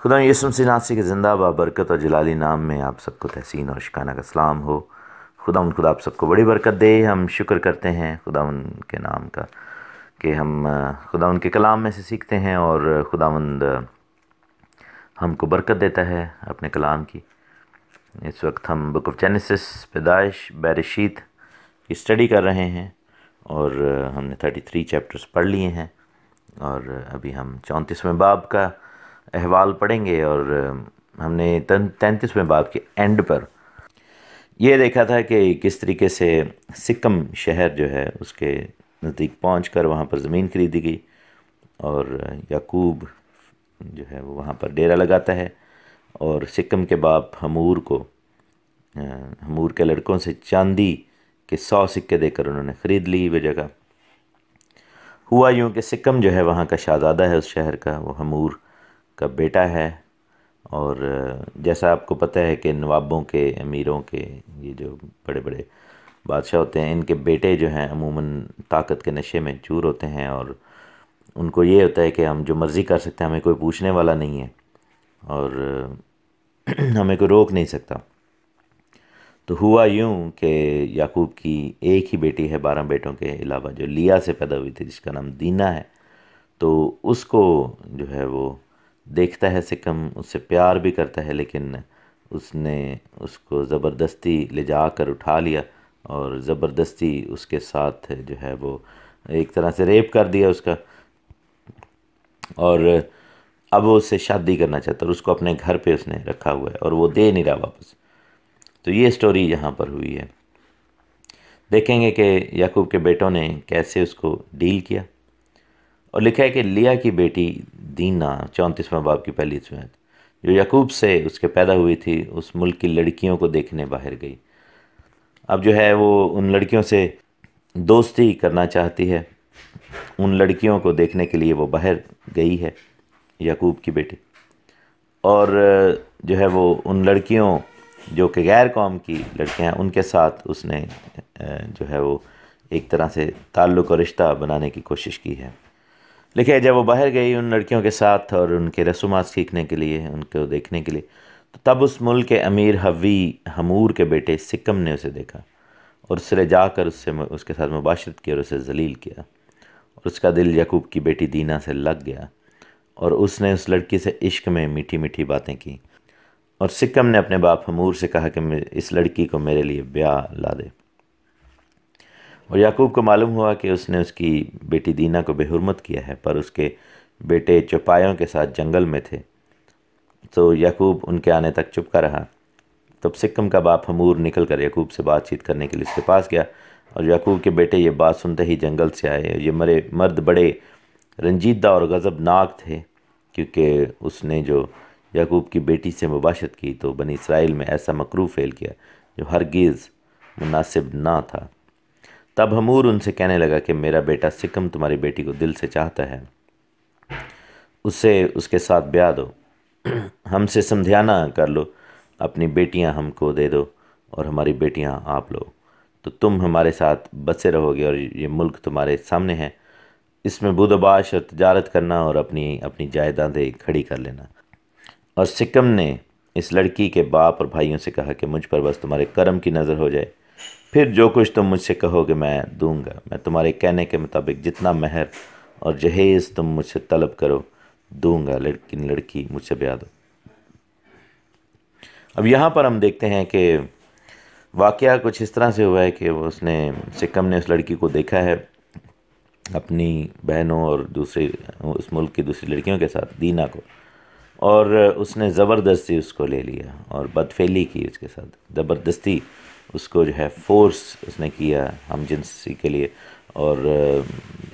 खुदा यसुम मसीह नासी के ज़िंदा बरकत और जलाली नाम में आप सबको तहसीन और शिकाना का सलाम हो। खुदा आप सबको बड़ी बरकत दे। हम शुक्र करते हैं खुदा के नाम का कि हम खुदा उनके कलाम में से सीखते हैं और खुदावंद हमको बरकत देता है अपने कलाम की। इस वक्त हम बुक ऑफ जेनेसिस पैदाइश बैरशीत की स्टडी कर रहे हैं और हमने 33 चैप्टर्स पढ़ लिए हैं और अभी हम 34वें बाब का अहवाल पढ़ेंगे। और हमने 33वें बाब के एंड पर यह देखा था कि किस तरीके से सिक्कम शहर जो है उसके नज़दीक पहुंचकर वहाँ पर ज़मीन खरीदी गई और याकूब जो है वो वहाँ पर डेरा लगाता है और सिक्कम के बाप हमूर के लड़कों से चांदी के 100 सिक्के देकर उन्होंने ख़रीद ली वो जगह। हुआ यूँ कि सिक्कम जो है वहाँ का शहज़ादा है उस शहर का, वो हमूर का बेटा है। और जैसा आपको पता है कि नवाबों के, अमीरों के, ये जो बड़े बड़े बादशाह होते हैं, इनके बेटे जो हैं अमूमन ताकत के नशे में चूर होते हैं और उनको ये होता है कि हम जो मर्ज़ी कर सकते हैं, हमें कोई पूछने वाला नहीं है और हमें कोई रोक नहीं सकता। तो हुआ यूँ कि याकूब की एक ही बेटी है 12 बेटों के अलावा, जो लिया से पैदा हुई थी, जिसका नाम दीना है। तो उसको जो है वो देखता है सिक्कम, उससे प्यार भी करता है, लेकिन उसने उसको ज़बरदस्ती ले जाकर उठा लिया और ज़बरदस्ती उसके साथ जो है वो एक तरह से रेप कर दिया उसका। और अब वो उससे शादी करना चाहता है और उसको अपने घर पे उसने रखा हुआ है और वो दे नहीं रहा वापस। तो ये स्टोरी यहाँ पर हुई है। देखेंगे कि याकूब के बेटों ने कैसे उसको डील किया। और लिखा है कि लिया की बेटी दीना 34वें बाब की पहली आयत, जो याकूब से उसके पैदा हुई थी, उस मुल्क की लड़कियों को देखने बाहर गई। अब जो है वो उन लड़कियों से दोस्ती करना चाहती है, उन लड़कियों को देखने के लिए वो बाहर गई है याकूब की बेटी। और जो है वो उन लड़कियों जो कि गैर कौम की लड़कियां हैं उनके साथ उसने जो है वो एक तरह से ताल्लुक़ और रिश्ता बनाने की कोशिश की है। लिखा जब वो बाहर गई उन लड़कियों के साथ और उनके रसूमात सीखने के लिए, उनको देखने के लिए, तो तब उस मुल्क के अमीर हवी हमूर के बेटे सिक्कम ने उसे देखा और उससे जाकर उसके साथ मुबाशरत की और उसे जलील किया। और उसका दिल याकूब की बेटी दीना से लग गया और उसने उस लड़की से इश्क में मीठी मीठी बातें की। और सिक्कम ने अपने बाप हमूर से कहा कि इस लड़की को मेरे लिए ब्याह ला दे। और याकूब को मालूम हुआ कि उसने उसकी बेटी दीना को बेहुरमत किया है, पर उसके बेटे चौपायों के साथ जंगल में थे, तो याकूब उनके आने तक चुपका रहा। तब सिक्कम का बाप हमूर निकल कर याकूब से बातचीत करने के लिए उसके पास गया और याकूब के बेटे ये बात सुनते ही जंगल से आए। ये मर्द बड़े रंजीदा और गज़बनाक थे, क्योंकि उसने जो याकूब की बेटी से मुबाशरत की तो बनी इसराइल में ऐसा मकरूह फ़ेल किया जो हरगिज़ मुनासिब ना था। तब हमूर उनसे कहने लगा कि मेरा बेटा सिक्कम तुम्हारी बेटी को दिल से चाहता है, उससे उसके साथ ब्याह दो, हमसे समझाना कर लो, अपनी बेटियां हमको दे दो और हमारी बेटियां आप लो, तो तुम हमारे साथ बसे रहोगे और ये मुल्क तुम्हारे सामने है, इसमें बुदबाश और तजारत करना और अपनी अपनी जायदादें खड़ी कर लेना। और सिक्कम ने इस लड़की के बाप और भाइयों से कहा कि मुझ पर बस तुम्हारे करम की नज़र हो जाए, फिर जो कुछ तुम मुझसे कहोगे मैं दूंगा। मैं तुम्हारे कहने के मुताबिक जितना महर और जहेज़ तुम मुझसे तलब करो दूंगा, लड़की मुझसे ब्याह दो। अब यहाँ पर हम देखते हैं कि वाक़या कुछ इस तरह से हुआ है कि सिक्कम ने उस लड़की को देखा है अपनी बहनों और उस मुल्क की दूसरी लड़कियों के साथ, दीना को, और उसने ज़बरदस्ती उसको ले लिया और बदफेली की उसके साथ। ज़बरदस्ती उसको जो है फोर्स उसने किया हम जिनसी के लिए और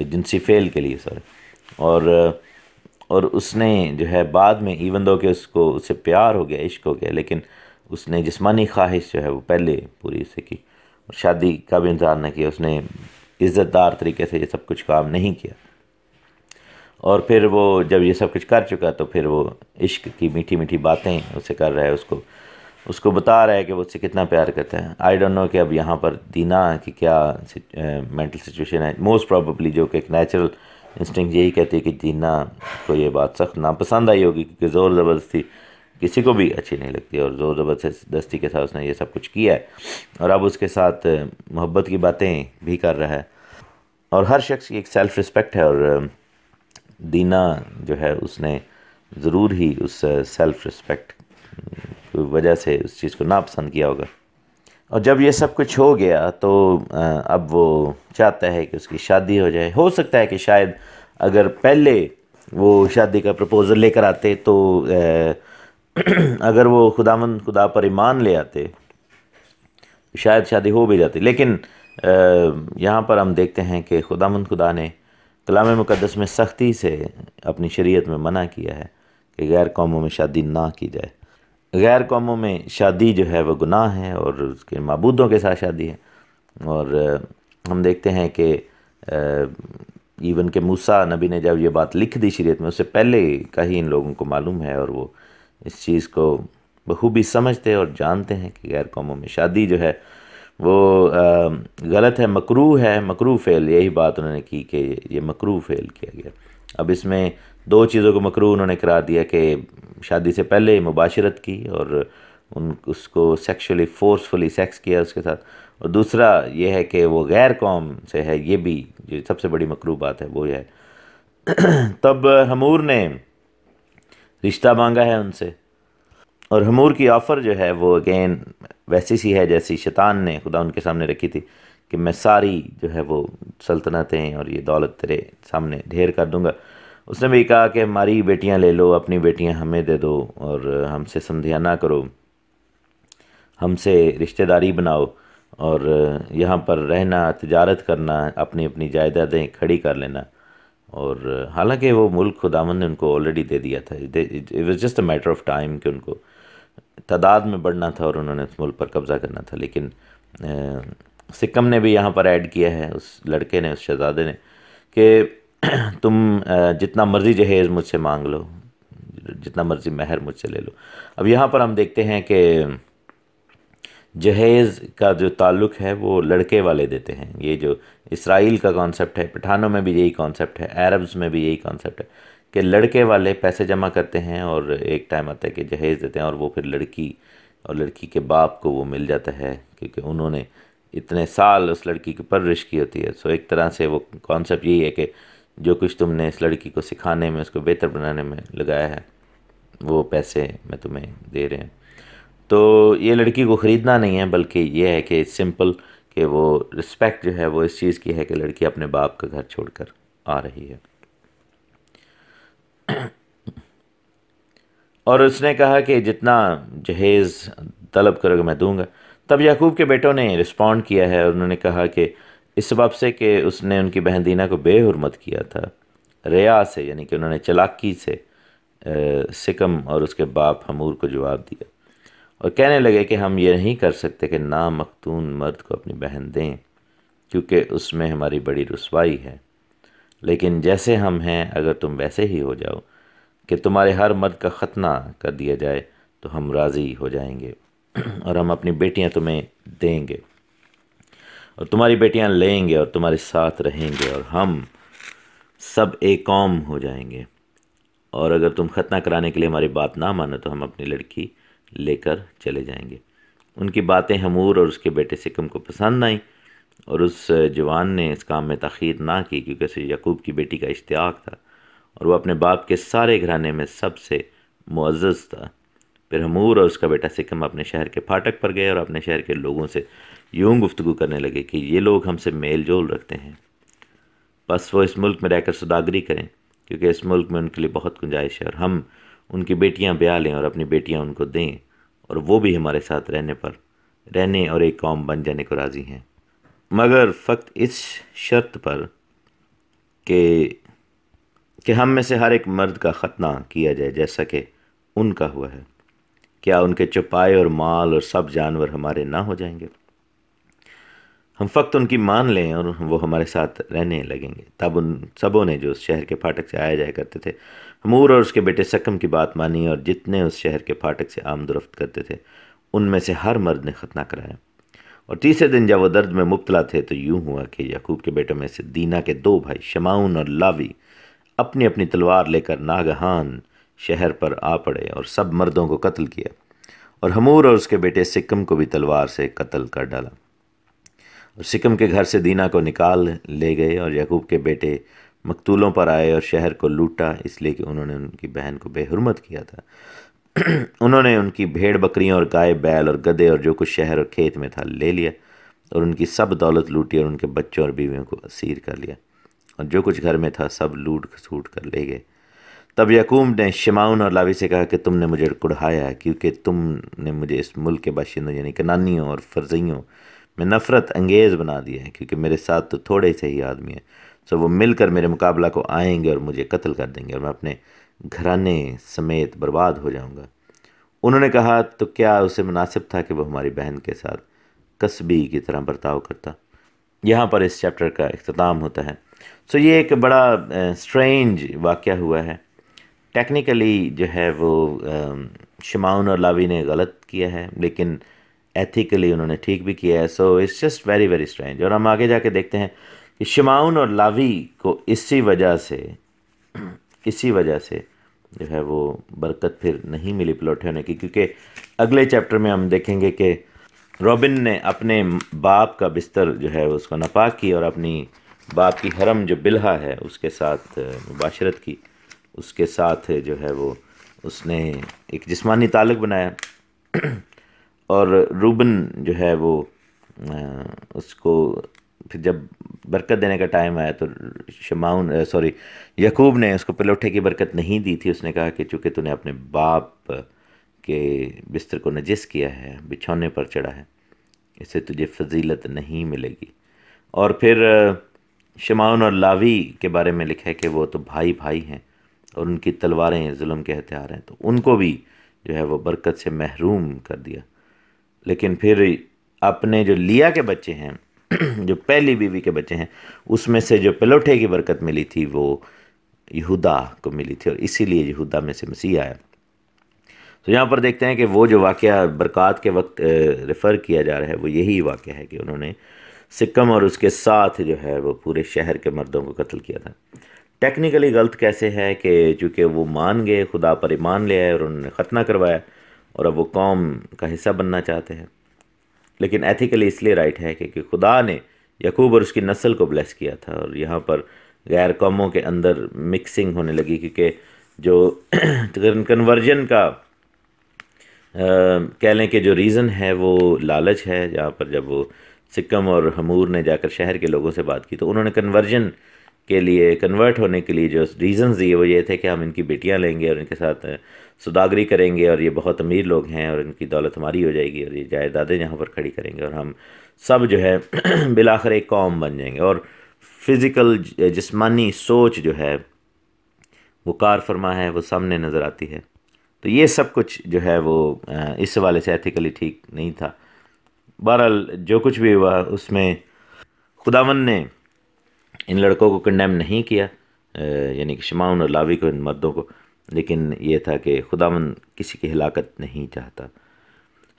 जिनसी फेल के लिए सॉरी। और उसने जो है बाद में इवन दो कि उससे प्यार हो गया, इश्क हो गया, लेकिन उसने जिस्मानी ख्वाहिश जो है वो पहले पूरी उससे की और शादी का भी इंतज़ार न किया। उसने इज़्ज़तदार तरीके से ये सब कुछ काम नहीं किया। और फिर वो जब ये सब कुछ कर चुका तो फिर वो इश्क की मीठी मीठी बातें उससे कर रहा है, उसको बता रहा है कि वो उससे कितना प्यार करता है। आई डोंट नो कि अब यहाँ पर दीना की क्या मेंटल सिचुएशन है। मोस्ट प्रॉबली जो कि एक नेचुरल इंस्टिंक्ट यही कहती है कि जीना को ये बात सख्त नापसंद आई होगी, क्योंकि ज़ोर ज़बरदस्ती किसी को भी अच्छी नहीं लगती, और ज़ोर ज़बरदस्ती के साथ उसने ये सब कुछ किया है, और अब उसके साथ मोहब्बत की बातें भी कर रहा है। और हर शख्स की एक सेल्फ़ रिस्पेक्ट है, और दीना जो है उसने ज़रूर ही उस सेल्फ़ रिस्पेक्ट की वजह से उस चीज़ को नापसंद किया होगा। और जब ये सब कुछ हो गया तो अब वो चाहता है कि उसकी शादी हो जाए। हो सकता है कि शायद अगर पहले वो शादी का प्रपोज़ल लेकर आते तो अगर वो खुदा पर ईमान ले आते शायद शादी हो भी जाती। लेकिन यहाँ पर हम देखते हैं कि खुदा ने कलाम मुक़द्दस में सख्ती से अपनी शरीयत में मना किया है कि गैर कौमों में शादी ना की जाए। गैर कौमों में शादी जो है वह गुनाह है, और उसके माबूदों के साथ शादी है। और हम देखते हैं कि इवन के मूसा नबी ने जब ये बात लिख दी शरीयत में, उससे पहले का ही इन लोगों को मालूम है, और वो इस चीज़ को बखूबी समझते और जानते हैं कि गैर कौमों में शादी जो है वो गलत है, मकरूह है, मकरूह फ़ेल। यही बात उन्होंने की कि ये मकरूह फ़ेल किया गया। अब इसमें दो चीज़ों को मकरूह उन्होंने करार दिया कि शादी से पहले मुबाशरत की और उसको सेक्सुअली फोर्सफुली सेक्स किया उसके साथ, और दूसरा ये है कि वो गैर कौम से है। ये भी जो सबसे बड़ी मकरूह बात है वो ये है। तब हमूर ने रिश्ता मांगा है उनसे, और हमूर की ऑफ़र जो है वो अगेन वैसी सी है जैसी शैतान ने खुदा उनके सामने रखी थी कि मैं सारी जो है वो सल्तनतें और ये दौलत तेरे सामने ढेर कर दूंगा। उसने भी कहा कि हमारी बेटियां ले लो, अपनी बेटियां हमें दे दो, और हमसे समझिया ना करो, हमसे रिश्तेदारी बनाओ, और यहाँ पर रहना, तिजारत करना, अपनी अपनी जायदादें खड़ी कर लेना। और हालांकि वो मुल्क खुदावंद ने उनको ऑलरेडी दे दिया था। It was just a matter of time कि उनको तादाद में बढ़ना था और उन्होंने उस मुल्क पर कब्ज़ा करना था। लेकिन सिक्कम ने भी यहाँ पर ऐड किया है, उस लड़के ने, उस शहज़ादे ने, कि तुम जितना मर्ज़ी जहेज़ मुझसे मांग लो, जितना मर्ज़ी महर मुझसे ले लो। अब यहाँ पर हम देखते हैं कि जहेज़ का जो ताल्लुक़ है वो लड़के वाले देते हैं। ये जो इसराइल का कॉन्सेप्ट है, पठानों में भी यही कॉन्सेप्ट है, अरब्स में भी यही कॉन्सेप्ट है कि लड़के वाले पैसे जमा करते हैं और एक टाइम आता है कि जहेज़ देते हैं, और वो फिर लड़की और लड़की के बाप को वो मिल जाता है क्योंकि उन्होंने इतने साल उस लड़की की परवरिश की होती है। सो एक तरह से वो कॉन्सेप्ट यही है कि जो कुछ तुमने इस लड़की को सिखाने में, उसको बेहतर बनाने में लगाया है, वो पैसे मैं तुम्हें दे रहे हैं। तो ये लड़की को ख़रीदना नहीं है, बल्कि ये है कि सिंपल कि वो रिस्पेक्ट जो है वो इस चीज़ की है कि लड़की अपने बाप का घर छोड़कर आ रही है। और उसने कहा कि जितना जहेज़ तलब करोगे मैं दूंगा। तब याकूब के बेटों ने रिस्पॉन्ड किया है और उन्होंने कहा कि इस सबब से कि उसने उनकी बहन दीना को बेहुरमत किया था, रिया से, यानी कि उन्होंने चालाकी से सिकम और उसके बाप हमूर को जवाब दिया और कहने लगे कि हम ये नहीं कर सकते कि ना मख्तून मर्द को अपनी बहन दें, क्योंकि उसमें हमारी बड़ी रुसवाई है। लेकिन जैसे हम हैं, अगर तुम वैसे ही हो जाओ कि तुम्हारे हर मर्द का ख़तना कर दिया जाए तो हम राज़ी हो जाएंगे और हम अपनी बेटियां तुम्हें देंगे और तुम्हारी बेटियां लेंगे और तुम्हारे साथ रहेंगे और हम सब एक कौम हो जाएंगे। और अगर तुम खतना कराने के लिए हमारी बात ना मानो तो हम अपनी लड़की लेकर चले जाएंगे। उनकी बातें हमूर और उसके बेटे सिकम को पसंद आई और उस जवान ने इस काम में ताख़ीर ना की, क्योंकि उसे याकूब की बेटी का इश्तियाक था और वह अपने बाप के सारे घराने में सबसे मुअज़्ज़ज़ था। फिर हमूर और उसका बेटा सिकम अपने शहर के फाटक पर गए और अपने शहर के लोगों से यूं गुफ्तगू करने लगे कि ये लोग हमसे मेल जोल रखते हैं, बस वो इस मुल्क में रहकर सौदागरी करें, क्योंकि इस मुल्क में उनके लिए बहुत गुंजाइश है, और हम उनकी बेटियां ब्याह लें और अपनी बेटियां उनको दें और वो भी हमारे साथ रहने और एक कौम बन जाने को राज़ी हैं, मगर फ़क्त इस शर्त पर कि हम में से हर एक मर्द का ख़तना किया जाए जैसा कि उनका हुआ है। क्या उनके चौपाए और माल और सब जानवर हमारे ना हो जाएंगे? हम फ़क्त उनकी मान लें और वो हमारे साथ रहने लगेंगे। तब उन सबों ने जो उस शहर के फाटक से आया जाया करते थे, हमूर और उसके बेटे सकम की बात मानी, और जितने उस शहर के फाटक से आमद रफ्त करते थे उनमें से हर मर्द ने खतना कराया और तीसरे दिन जब वो दर्द में मुब्तला थे तो यूं हुआ कि याकूब के बेटों में से दीना के दो भाई शमाउन और लावी अपनी अपनी तलवार लेकर नागहान शहर पर आ पड़े और सब मर्दों को कत्ल किया, और हमूर और उसके बेटे सिक्कम को भी तलवार से कत्ल कर डाला। और सिक्कम के घर से दीना को निकाल ले गए, और याकूब के बेटे मकतूलों पर आए और शहर को लूटा, इसलिए कि उन्होंने उनकी बहन को बेहुरमत किया था। उन्होंने उनकी भेड़ बकरियां और गाय बैल और गधे और जो कुछ शहर और खेत में था ले लिया, और उनकी सब दौलत लूटी और उनके बच्चों और बीवियों को असीर कर लिया, और जो कुछ घर में था सब लूट खसूट कर ले गए। तब याकूब ने शिमाउन और लावी से कहा कि तुमने मुझे कुढ़ाया है, क्योंकि तुमने मुझे इस मुल्क के बाशिंदों यानी कनानियों और फर्जियों में नफ़रत अंगेज़ बना दिया है, क्योंकि मेरे साथ तो थोड़े से ही आदमी हैं। सो वो मिलकर मेरे मुकाबला को आएंगे और मुझे कत्ल कर देंगे, और मैं अपने घराने समेत बर्बाद हो जाऊंगा। उन्होंने कहा, तो क्या उसे मुनासिब था कि वह हमारी बहन के साथ कस्बी की तरह बर्ताव करता। यहाँ पर इस चैप्टर का इख्तिताम होता है। सो ये एक बड़ा स्ट्रेंज वाक़या हुआ है। टेक्निकली जो है वो शिमाउन और लावी ने गलत किया है, लेकिन एथिकली उन्होंने ठीक भी किया है। So it's just very very strange. और हम आगे जाके देखते हैं कि शिमाउन और लावी को इसी वजह से जो है वो बरकत फिर नहीं मिली प्लॉट होने की, क्योंकि अगले चैप्टर में हम देखेंगे कि रॉबिन ने अपने बाप का बिस्तर जो है उसको नापाक की और अपनी बाप की हरम जो बिल्हा है उसके साथ मुबाशरत की, उसके साथ जो है वो उसने एक जिस्मानी ताल्लुक़ बनाया। और रूबन जो है वो उसको फिर जब बरकत देने का टाइम आया तो याकूब ने उसको पलोठे की बरकत नहीं दी थी। उसने कहा कि चूँकि तूने अपने बाप के बिस्तर को नजिस किया है, बिछौने पर चढ़ा है, इससे तुझे फजीलत नहीं मिलेगी। और फिर शिमाउन और लावी के बारे में लिखा है कि वो तो भाई भाई हैं और उनकी तलवारें जुल्म के हथियार हैं, तो उनको भी जो है वो बरकत से महरूम कर दिया। लेकिन फिर अपने जो लिया के बच्चे हैं जो पहली बीवी के बच्चे हैं, उसमें से जो पलोठे की बरकत मिली थी वो यहूदा को मिली थी, और इसीलिए यहूदा में से मसीह आया। तो यहाँ पर देखते हैं कि वो जो वाक़या बरक़ात के वक्त रेफ़र किया जा रहा है वो यही वाक़या है कि उन्होंने सिक्कम और उसके साथ जो है वो पूरे शहर के मर्दों को कत्ल किया था। टेक्निकली गलत कैसे है कि चूँकि वो मान गए, खुदा पर ईमान ले आए और उन्होंने ख़तना करवाया, और अब वो कौम का हिस्सा बनना चाहते हैं। लेकिन एथिकली इसलिए राइट है कि खुदा ने याकूब और उसकी नस्ल को ब्लेस किया था, और यहाँ पर गैर कौमों के अंदर मिक्सिंग होने लगी, क्योंकि जो कन्वर्जन का कह लें कि जो रीज़न है वो लालच है। जहाँ पर जब वो सिक्कम और हमूर ने जाकर शहर के लोगों से बात की तो उन्होंने कन्वर्जन के लिए, कन्वर्ट होने के लिए जो रीज़न्स दिए वो ये थे कि हम इनकी बेटियां लेंगे और इनके साथ सौदागरी करेंगे, और ये बहुत अमीर लोग हैं और इनकी दौलत हमारी हो जाएगी, और ये जायदादें यहाँ पर खड़ी करेंगे, और हम सब जो है बिलाखिर एक कौम बन जाएंगे। और फिज़िकल जिस्मानी सोच जो है वो कार फरमा है, वो सामने नज़र आती है। तो ये सब कुछ जो है वो इस हवाले से एथिकली ठीक नहीं था। बहरहाल जो कुछ भी हुआ उसमें खुदावंद ने इन लड़कों को कंडेम नहीं किया, यानी कि शिमाउन और लावी को, इन मर्दों को, लेकिन ये था कि खुदावंद किसी की हिलाकत नहीं चाहता।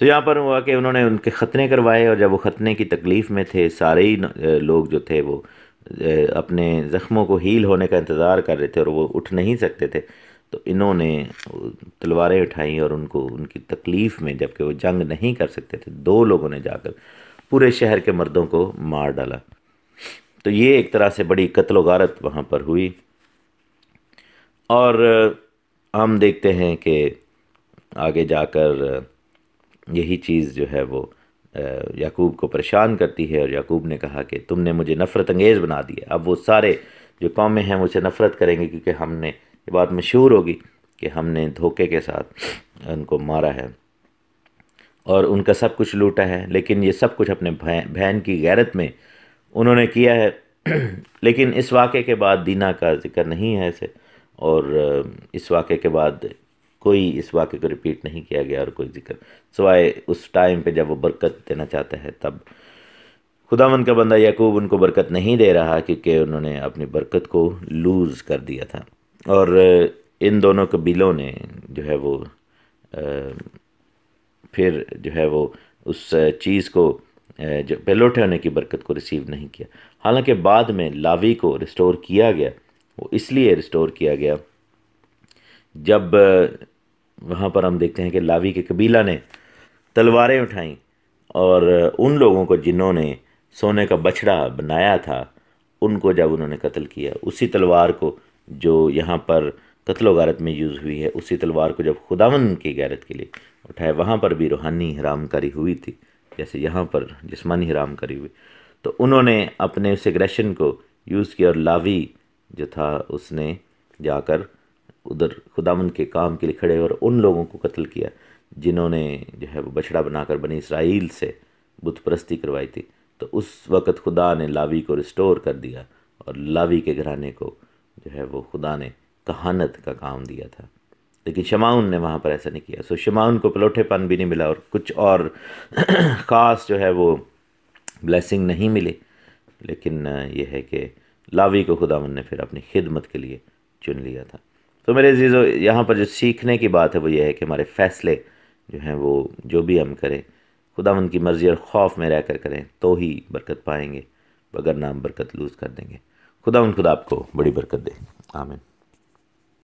तो यहाँ पर हुआ कि उन्होंने उनके ख़तने करवाए, और जब वो ख़तने की तकलीफ़ में थे, सारे ही लोग जो थे वो अपने ज़ख्मों को हील होने का इंतज़ार कर रहे थे और वो उठ नहीं सकते थे, तो इन्होंने तलवारें उठाई और उनको उनकी तकलीफ़ में, जबकि वो जंग नहीं कर सकते थे, दो लोगों ने जाकर पूरे शहर के मर्दों को मार डाला। तो ये एक तरह से बड़ी कत्ल गारत वहाँ पर हुई। और हम देखते हैं कि आगे जाकर यही चीज़ जो है वो याकूब को परेशान करती है, और याकूब ने कहा कि तुमने मुझे नफ़रत अंगेज़ बना दिया। अब वो सारे जो कौमें हैं मुझसे नफ़रत करेंगे, क्योंकि हमने, ये बात मशहूर होगी कि हमने धोखे के साथ उनको मारा है और उनका सब कुछ लूटा है। लेकिन ये सब कुछ अपने बहन की गैरत में उन्होंने किया है। लेकिन इस वाक़े के बाद दीना का जिक्र नहीं है ऐसे, और इस वाक़े के बाद कोई इस वाक़े को रिपीट नहीं किया गया, और कोई जिक्र सिवाय उस टाइम पे जब वो बरकत देना चाहता है तब खुदावंद का बंदा याकूब उनको बरकत नहीं दे रहा, क्योंकि उन्होंने अपनी बरकत को लूज़ कर दिया था। और इन दोनों कबीलों ने जो है वो फिर जो है वो उस चीज़ को जो पेलोटे होने की बरकत को रिसीव नहीं किया। हालांकि बाद में लावी को रिस्टोर किया गया, वो इसलिए रिस्टोर किया गया जब वहाँ पर हम देखते हैं कि लावी के कबीला ने तलवारें उठाईं और उन लोगों को जिन्होंने सोने का बछड़ा बनाया था उनको जब उन्होंने कत्ल किया, उसी तलवार को जो यहाँ पर कत्ल गारत में यूज़ हुई है, उसी तलवार को जब खुदावन की गैरत के लिए उठाया, वहाँ पर भी रूहानी हरामकारी हुई थी जैसे यहाँ पर जिस्मानी हरामकारी हुई। तो उन्होंने अपने उस एग्रेशन को यूज़ किया और लावी जो था उसने जाकर उधर खुदावन के काम के लिए खड़े और उन लोगों को कत्ल किया जिन्होंने जो है वो बछड़ा बनाकर बनी इसराइल से बुत परस्ती करवाई थी। तो उस वक़्त खुदा ने लावी को रिस्टोर कर दिया और लावी के घराने को जो है वो खुदा ने कहानत का काम दिया था, लेकिन शमाउन ने वहाँ पर ऐसा नहीं किया। सो शमाउन को पलोठेपन भी नहीं मिला और कुछ और ख़ास जो है वो ब्लेसिंग नहीं मिली, लेकिन यह है कि लावी को खुदावन ने फिर अपनी खिदमत के लिए चुन लिया था। तो मेरे अज़ीज़ों, यहाँ पर जो सीखने की बात है वो ये है कि हमारे फ़ैसले जो हैं वो जो भी हम करें खुदावन की मर्ज़ी और खौफ में रहकर करें तो ही बरकत पाएंगे, वगरना हम बरकत लूज़ कर देंगे। खुदावन खुदा आपको बड़ी बरकत दे। आमीन।